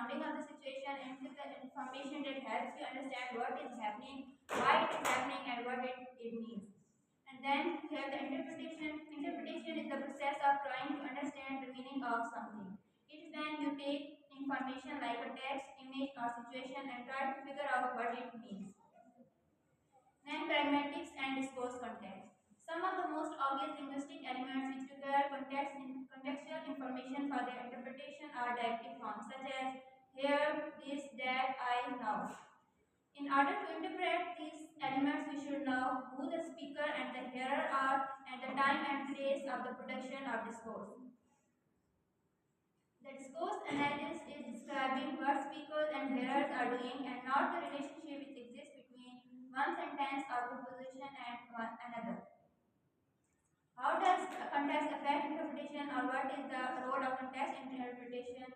surrounding of the situation and give the information that helps you understand what is happening, why it is happening, and what it means. And then here the interpretation. Interpretation is the process of trying to understand the meaning of something. It is when you take information like a text, image, or situation and try to figure out what it means. Then pragmatics and discourse context. Some of the most obvious linguistic elements which require contextual information for their interpretation are directive forms such as here, this, that, I, now. In order to interpret these elements, we should know who the speaker and the hearer are and the time and place of the production of discourse. The discourse analysis is describing what speakers and hearers are doing and not the relationship which exists between one sentence or proposition and another. How does context affect interpretation, or what is the role of context in interpretation?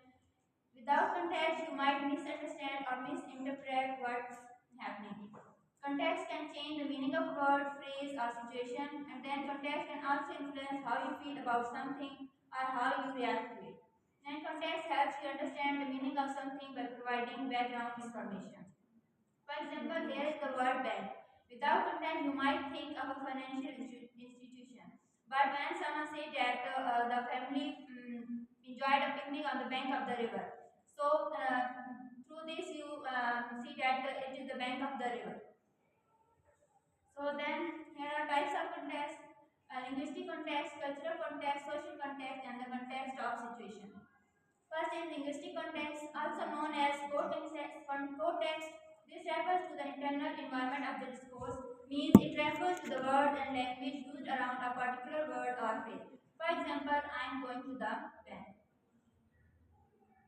Without context, you might misunderstand or misinterpret what's happening. Context can change the meaning of word, phrase, or situation, and then context can also influence how you feel about something or how you react to it. And context helps you understand the meaning of something by providing background information. For example, here is the word bank. Without context, you might think of a financial institution. But when someone says that the family enjoyed a picnic on the bank of the river, so through this you see that it is the bank of the river. So then here are types of context: linguistic context, cultural context, social context, and the context of situation. First is linguistic context, also known as context. This refers to the internal environment of the discourse, means it refers to the words and language used around a particular word or phrase. For example, I am going to the bank.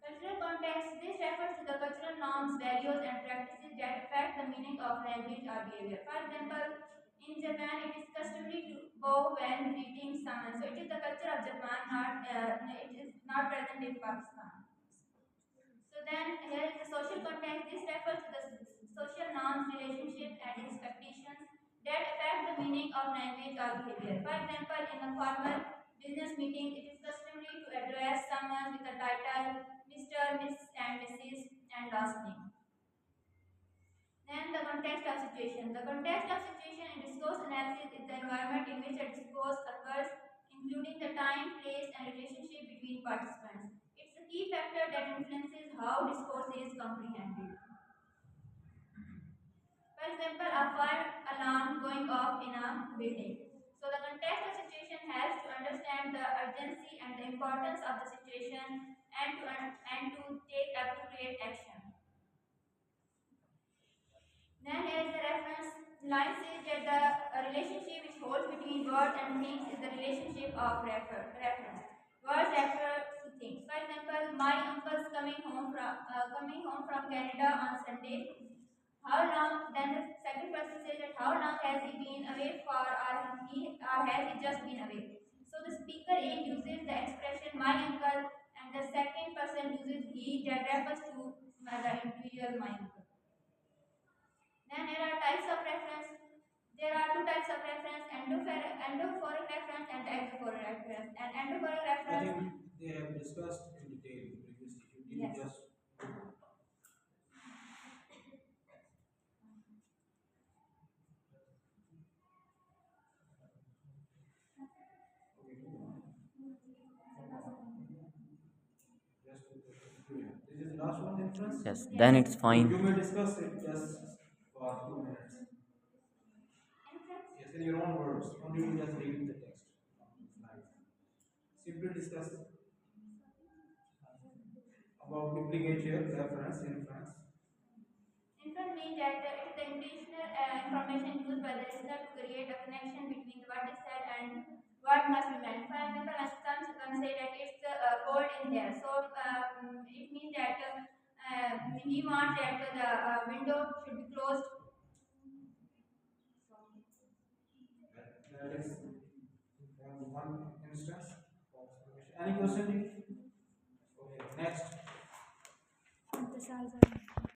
Cultural context, this refers to the cultural norms, values, and practices that affect the meaning of language or behavior. For example, in Japan, it is customary to bow when greeting someone. So it is the culture of Japan, it is not present in Pakistan. So then here is the social context. This refers to the social norms, relationships, and expectations that affect the meaning of language or behavior. For example, in a formal business meeting, it is customary to address someone with a title Mr., Miss, and Mrs. and last name. Then the context of situation. The context of situation in discourse analysis is the environment in which a discourse occurs, including the time, place, and relationship between participants. It's a key factor that influences how discourse is comprehended. For example, a fire alarm going off in a building. So the context of situation helps to understand the urgency and the importance of the situation and to take appropriate action. Then here is the reference. Line says that the relationship which holds between words and things is the relationship of reference. Words refer to things. For example, my uncle's coming home from Canada on Sunday. How long? Then the second person says that how long has he been away for, or has he just been away? So the speaker A uses the expression my uncle, and the second person uses he that refers to the individual my uncle. Then there are types of reference. There are two types of reference: endophoric reference and exophoric reference. And endophoric I reference. think they have discussed in detail previously. You didn't Yes. just. This is the last one difference. Yes, then it's You fine. may discuss it just for 2 minutes. Yes, in your own words. Only you just read the text. Simply discuss about duplicate here, reference, inference. Inference means that it is the intentional information used by the listener to create a connection between what is said and what must be meant. For example, some say that it's cold in there, so it means that he wants that the window should be closed. That is one instance of observation. Any question? Okay, next.